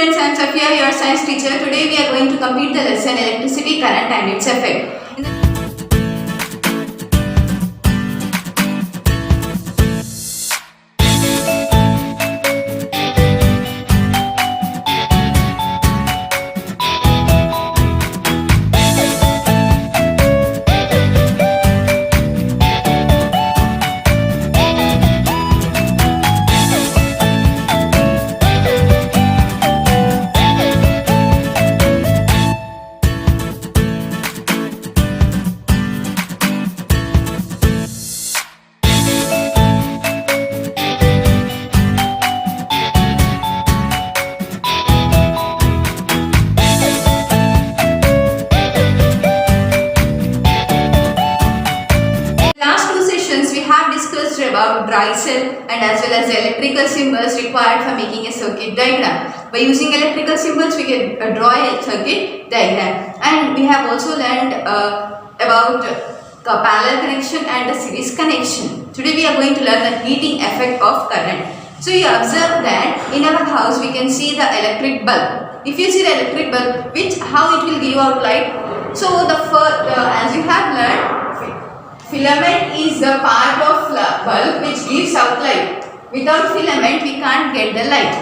students, I am Safia, your science teacher. Today we are going to complete the lesson electricity, current and its effect. About dry cell and as well as the electrical symbols required for making a circuit diagram. By using electrical symbols we can draw a circuit diagram, and we have also learned about the parallel connection and the series connection. Today we are going to learn the heating effect of current. So you observe that in our house we can see the electric bulb. If you see the electric bulb, how it will give out light. So as you have learned, filament is the part of bulb which gives out light. Without filament we can't get the light,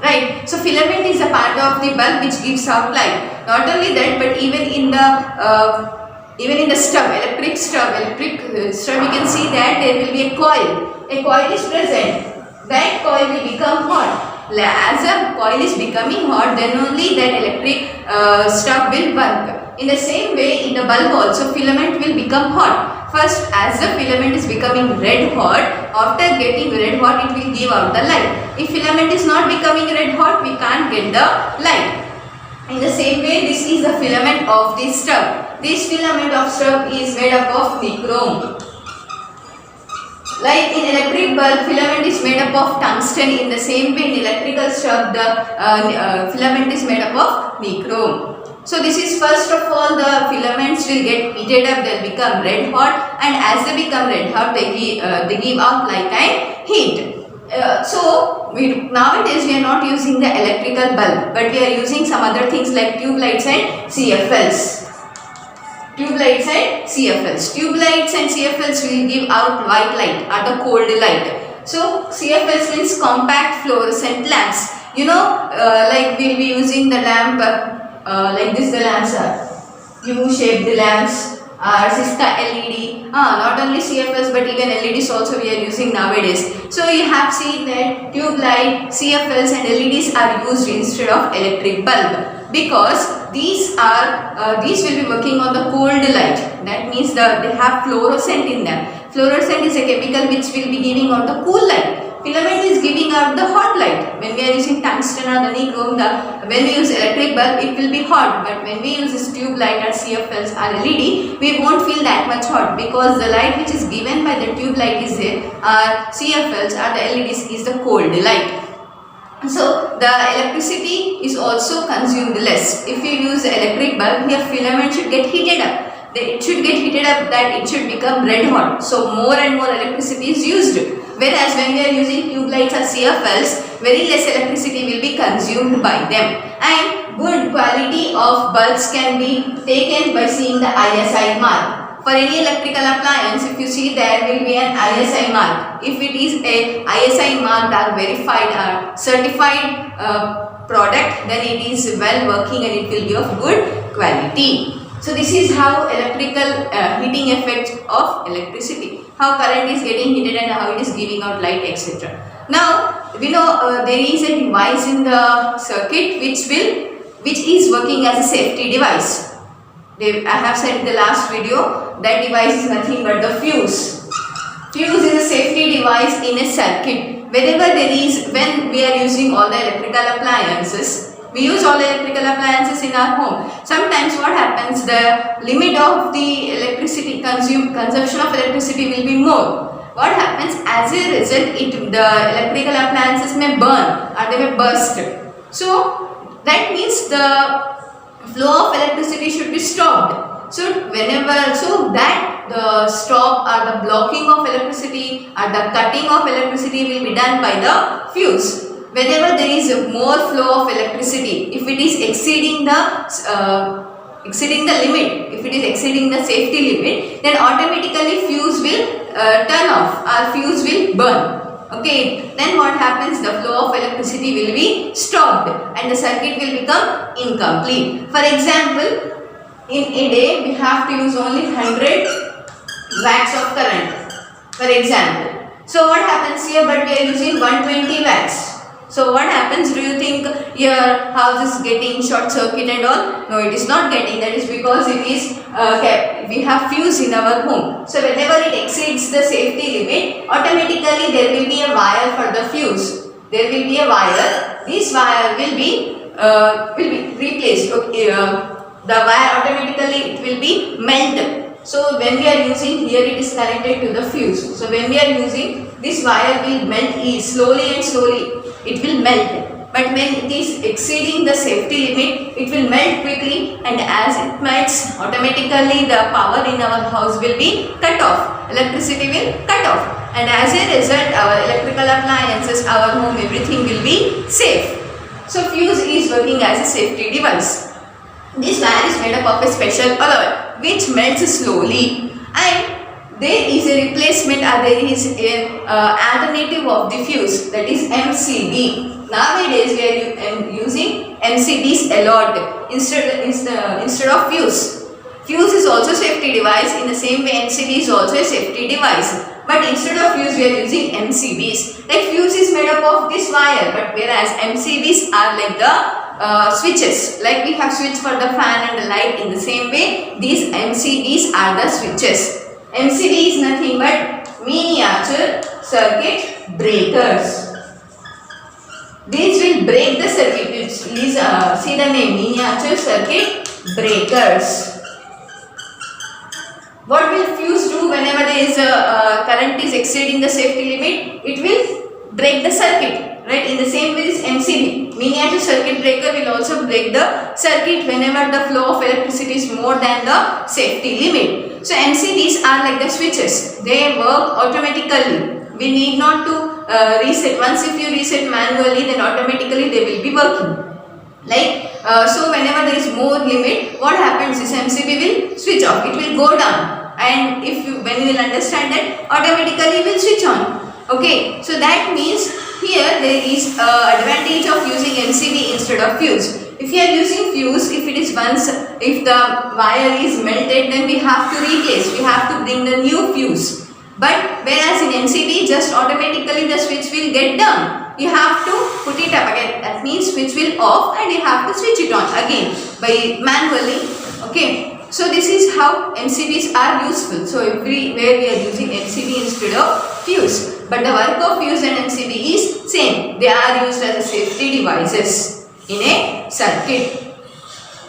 right? So filament is a part of the bulb which gives out light. Not only that, but even in the stove, electric stove, we can see that there will be a coil. A coil is present. That coil will become hot. As a coil is becoming hot, then only that electric stove will work. In the same way, in the bulb also filament will become hot. First, as the filament is becoming red hot, after getting red hot it will give out the light. If filament is not becoming red hot, we can't get the light. In the same way, this is the filament of the stove. This filament of stove is made up of nichrome. Like in electric bulb, filament is made up of tungsten. In the same way, in electrical stove, the filament is made up of nichrome. So this is first of all, the filaments will get heated up, they will become red hot, and as they become red hot, they give out light and heat. Nowadays we are not using the electrical bulb, but we are using some other things like tube lights and CFLs. Tube lights and CFLs. Tube lights and CFLs will give out white light or the cold light. So CFLs means compact fluorescent lamps. You know, like we will be using the lamp like this. The lamps are U-shaped lamps or Siska LED. Not only CFLs but even LEDs also we are using nowadays. So you have seen that tube light, CFLs and LEDs are used instead of electric bulb, because these will be working on the cold light. That means they have fluorescent in them. Fluorescent is a chemical which will be giving out the cool light. Filament is giving out the hot light. When we are using tungsten or the nichrome, when we use electric bulb, it will be hot. But when we use this tube light or CFLs or LED, we won't feel that much hot, because the light which is given by the tube light is there, or CFLs or the LEDs is the cold light. So the electricity is also consumed less. If you use the electric bulb, your filament should get heated up. It should get heated up, that it should become red hot. So more and more electricity is used. Whereas when we are using tube lights or CFLs, very less electricity will be consumed by them. And good quality of bulbs can be taken by seeing the ISI mark. For any electrical appliance, if you see, there will be an ISI mark. If it is a ISI marked or verified or certified product, then it is well working and it will be of good quality. So this is how electrical heating effect of electricity, how current is getting heated and how it is giving out light, etc. Now we know there is a device in the circuit which is working as a safety device. I have said in the last video that device is nothing but the fuse. Fuse is a safety device in a circuit. When we are using all the electrical appliances, we use all the electrical appliances in our home. Sometimes what happens, the limit of the electricity consumption of electricity will be more. What happens, as a result, the electrical appliances may burn or they may burst. So that means the flow of electricity should be stopped. So that the stop or the blocking of electricity or the cutting of electricity will be done by the fuse. whenever there is a more flow of electricity, if it is exceeding the limit, if it is exceeding the safety limit, then automatically fuse will turn off or fuse will burn. Okay, then what happens? The flow of electricity will be stopped and the circuit will become incomplete. For example, in a day we have to use only 100 watts of current, for example. So what happens here? But we are using 120 watts. So what happens? Do you think your house is getting short circuit and all? No, it is not getting. That is because it is we have fuse in our home. So whenever it exceeds the safety limit, automatically there will be a wire for the fuse. There will be a wire. This wire will be replaced. Okay, the wire automatically it will be melted. So when we are using here, it is connected to the fuse. So when we are using, this wire will melt slowly and slowly. It will melt. But when it is exceeding the safety limit, it will melt quickly, and as it melts, automatically the power in our house will be cut off. Electricity will cut off. And as a result, our electrical appliances, our home, everything will be safe. So fuse is working as a safety device. This wire is made up of a special alloy which melts slowly, and there is a replacement or there is an alternative of the fuse, that is MCB. Nowadays we are using MCBs a lot instead of fuse. Fuse is also a safety device. In the same way, MCB is also a safety device. But instead of fuse, we are using MCBs. Like fuse is made up of this wire, but whereas MCBs are like the switches. Like we have switch for the fan and the light. In the same way, these MCBs are the switches. MCB is nothing but miniature circuit breakers. These will break the circuit. Please see the name, miniature circuit breakers. What will fuse do whenever there is a current is exceeding the safety limit? It will break the circuit, right? In the same way, this MCB, miniature circuit breaker, will also break the circuit whenever the flow of electricity is more than the safety limit. So MCBs are like the switches. They work automatically. We need not to reset. Once if you reset manually, then automatically they will be working. Like so, whenever there is more limit, what happens is MCB will switch off. It will go down. And when you will understand that, automatically will switch on. Okay, so that means here there is advantage of using MCB instead of fuse. If you are using fuse, if the wire is melted, then we have to replace. We have to bring the new fuse. But whereas in MCB, just automatically the switch will get down. You have to put it up again. That means switch will off and you have to switch it on again by manually. Okay. So this is how MCBs are useful. So everywhere we are using MCB instead of fuse. But the work of fuse and MCB is same. They are used as a safety devices in a circuit.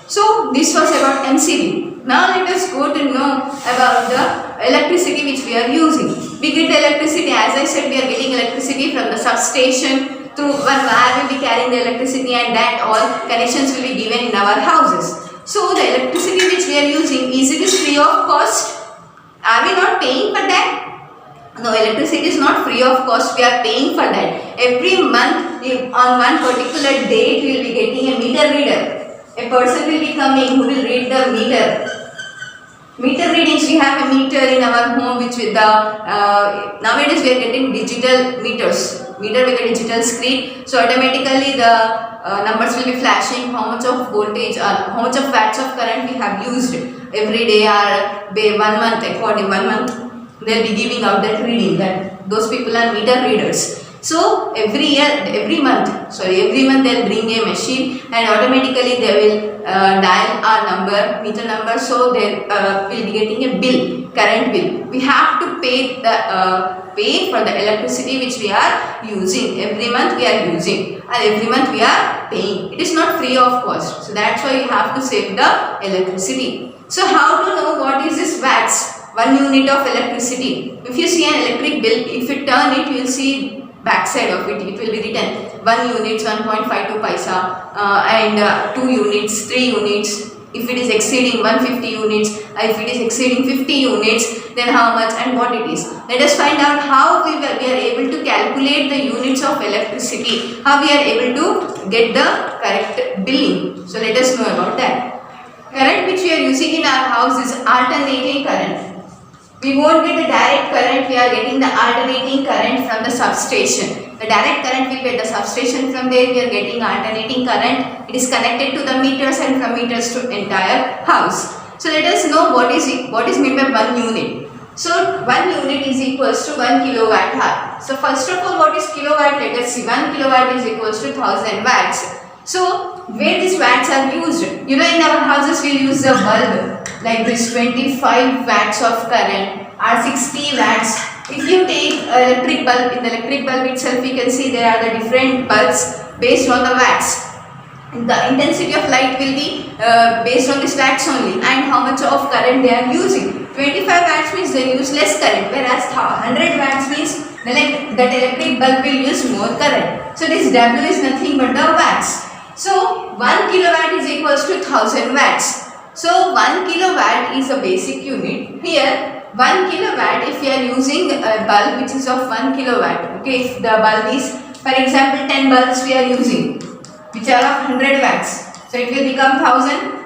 So this was about MCB. Now let us go to know about the electricity which we are using. We get the electricity, as I said, we are getting electricity from the substation. Through one wire will be carrying the electricity, and that all connections will be given in our houses. So the electricity which we are using, is it free of cost? Are we not paying for that? No, electricity is not free of cost. We are paying for that. Every month, on one particular date, we will be getting a meter reader. A person will be coming who will read the meter. Meter readings, we have a meter in our home which with the nowadays we are getting digital meters. Meter with a digital screen, so automatically the numbers will be flashing how much of voltage or how much of watts of current we have used every day or 1 month. According 1 month, they will be giving out that reading. That those people are meter readers. So every month they will bring a machine and automatically they will dial our meter number. So they will be getting a bill, current bill. We have to pay for the electricity which we are using. Every month we are using and every month we are paying. It is not free of cost. So that's why you have to save the electricity. So how to know what is this watts? 1 unit of electricity. If you see an electric bill, if you turn it, you will see backside of it. It will be written 1 unit 1.52 paisa and 2 units, 3 units, If it is exceeding 150 units, if it is exceeding 50 units, then how much and what it is. Let us find out how we are able to calculate the units of electricity, how we are able to get the correct billing. So let us know about that. Current which we are using in our house is alternating current. We won't get the direct current, we are getting the alternating current from the substation. The direct current will be at the substation, from there we are getting alternating current. It is connected to the meters and from meters to entire house. So let us know what is meant by 1 unit. So 1 unit is equals to 1 kilowatt hour. So first of all, what is kilowatt? Let us see. 1 kilowatt is equals to 1000 watts. So where these watts are used? You know, in our houses we use a bulb like this, 25 watts of current or 60 watts. If you take electric bulb, in the electric bulb itself we can see there are the different bulbs based on the watts. The intensity of light will be based on these watts only, and how much of current they are using. 25 watts means they use less current, whereas 100 watts means that electric bulb will use more current. So this W is nothing but the watts. So 1 kilowatt is equals to 1000 watts. So 1 kilowatt is a basic unit. Here 1 kilowatt, if you are using a bulb which is of 1 kilowatt, okay, if the bulb is, for example, 10 bulbs we are using which are of 100 watts, so it will become 1000.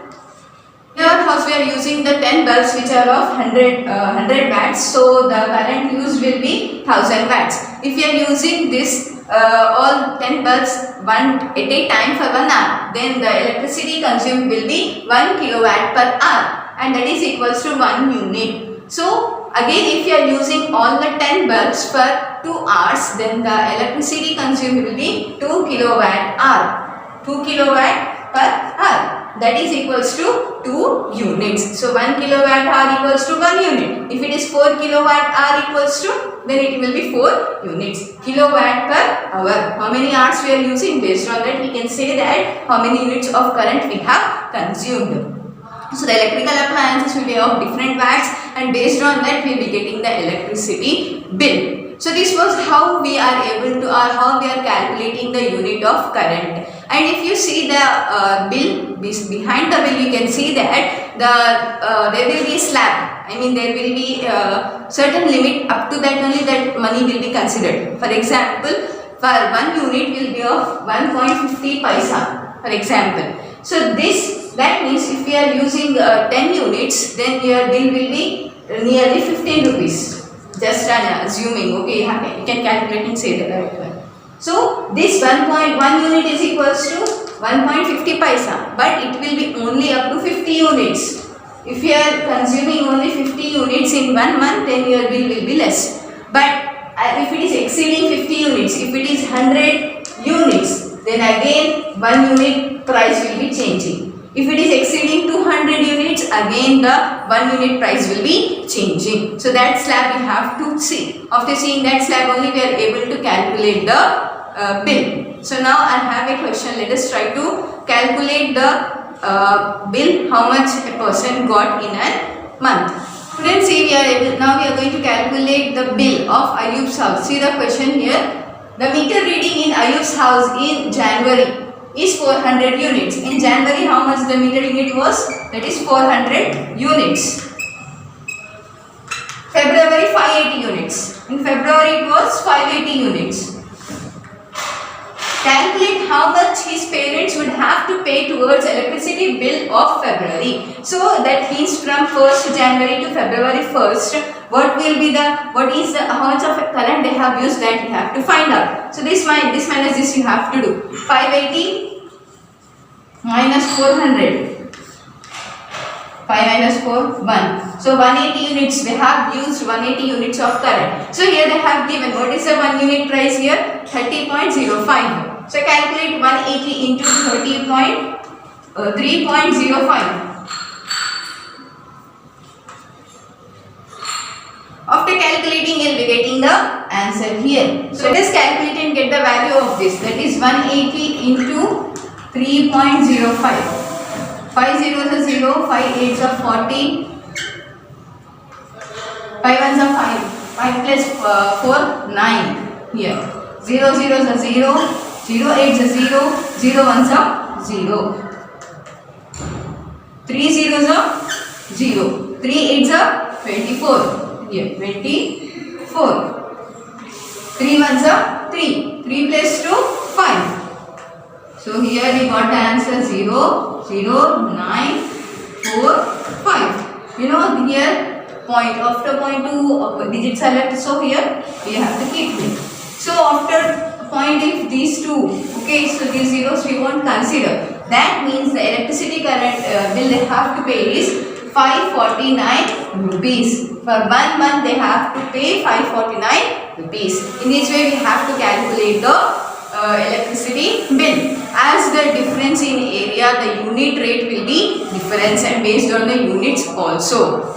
In our house we are using the 10 bulbs which are of 100 watts, so the current used will be 1000 watts. If you are using this all 10 bulbs at a time for 1 hour, then the electricity consumed will be 1 kilowatt per hour, and that is equals to 1 unit. So again, if you are using all the 10 bulbs for 2 hours, then the electricity consumed will be 2 kilowatt hour. 2 kilowatt per hour, that is equals to 2 units. So 1 kilowatt hour equals to 1 unit. If it is 4 kilowatt hour equals to, then it will be 4 units. Kilowatt per hour. How many hours we are using? Based on that we can say that how many units of current we have consumed. So the electrical appliances will be of different watts, and based on that we will be getting the electricity bill. So this was how we are able to, or how we are calculating the unit of current. And if you see the bill, behind the bill you can see that there will be a slab. I mean there will be certain limit, up to that only that money will be considered. For example, for 1 unit will be of 1.50 paisa, for example. So that means if we are using 10 units, then your bill will be nearly 15 rupees. Just assuming, okay, you can calculate and say that. So this 1.1 unit is equals to 1.50 paisa, but it will be only up to 50 units. If you are consuming only 50 units in 1 month, then your bill will be less. But if it is exceeding 50 units, if it is 100 units, then again 1 unit price will be changing. If it is exceeding 200 units, again the 1 unit price will be changing. So that slab we have to see. After seeing that slab only we are able to calculate the bill. So now I have a question. Let us try to calculate the bill, how much a person got in a month. Students, see, now we are going to calculate the bill of Ayub's house. See the question here. The meter reading in Ayub's house in January is 400 units. In January, how much the meter unit was? That is 400 units. February, 580 units. In February, it was 580 units. Calculate how much his parents would have to pay towards electricity bill of February. So that means from 1st January to February 1st, how much of current they have used, that you have to find out. So this minus this you have to do. 580 minus 400. 5 minus 4, 1. So 180 units, they have used 180 units of current. So here they have given, what is the 1 unit price here? 30.05. So calculate 180 into 3.05. After calculating, you will be getting the answer here. So let us calculate and get the value of this. That is 180 into 3.05. 5 zeros are 0, 5 eights are 40, 5 ones are 5, 5 plus 4, 9 here. 0 zeros are 0, 0 eights are 0, 0 ones are 0. 3 zeros are 0. 3 8s are 24. Here 24. 3 ones are 3. 3 plus 2 5. So here we got the answer 0 0 9 4 5. You know here point after point 2 digits are left. So here we have to keep it. So after point if these two, okay, so these zeros we won't consider. That means the electricity current bill they have to pay is 549 rupees. For 1 month they have to pay 549 rupees. In this way we have to calculate the electricity bill. As the difference in area, the unit rate will be difference and based on the units also.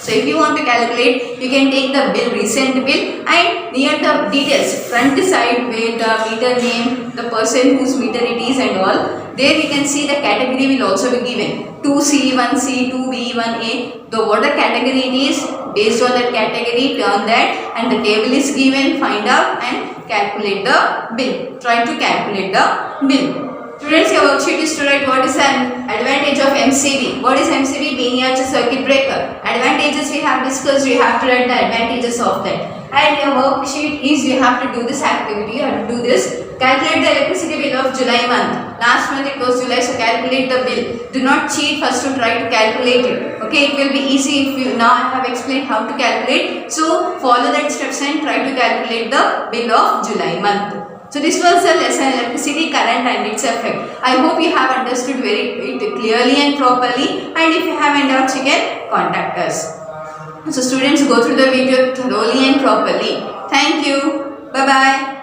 So if you want to calculate, you can take the bill, recent bill, and near the details, front side where the meter name, the person whose meter it is and all, there we can see the category will also be given. 2C, 1C, 2B, 1A. The what the category it is, based on that category, turn that and the table is given, find out and calculate the bill. Try to calculate the bill. Students, your worksheet is to write what is an advantage of MCB. What is MCB? Miniature circuit breaker. Advantages we have discussed, you have to write the advantages of that. And your worksheet is you have to do this activity, you have to do this. Calculate the electricity bill of July month. Last month it was July, so calculate the bill. Do not cheat, first to try to calculate it. Okay, it will be easy if you now I have explained how to calculate. So follow that steps and try to calculate the bill of July month. So this was the lesson electricity current and its effect. I hope you have understood it clearly and properly, and if you have any doubts you can contact us. So students, go through the video thoroughly and properly. Thank you. Bye bye.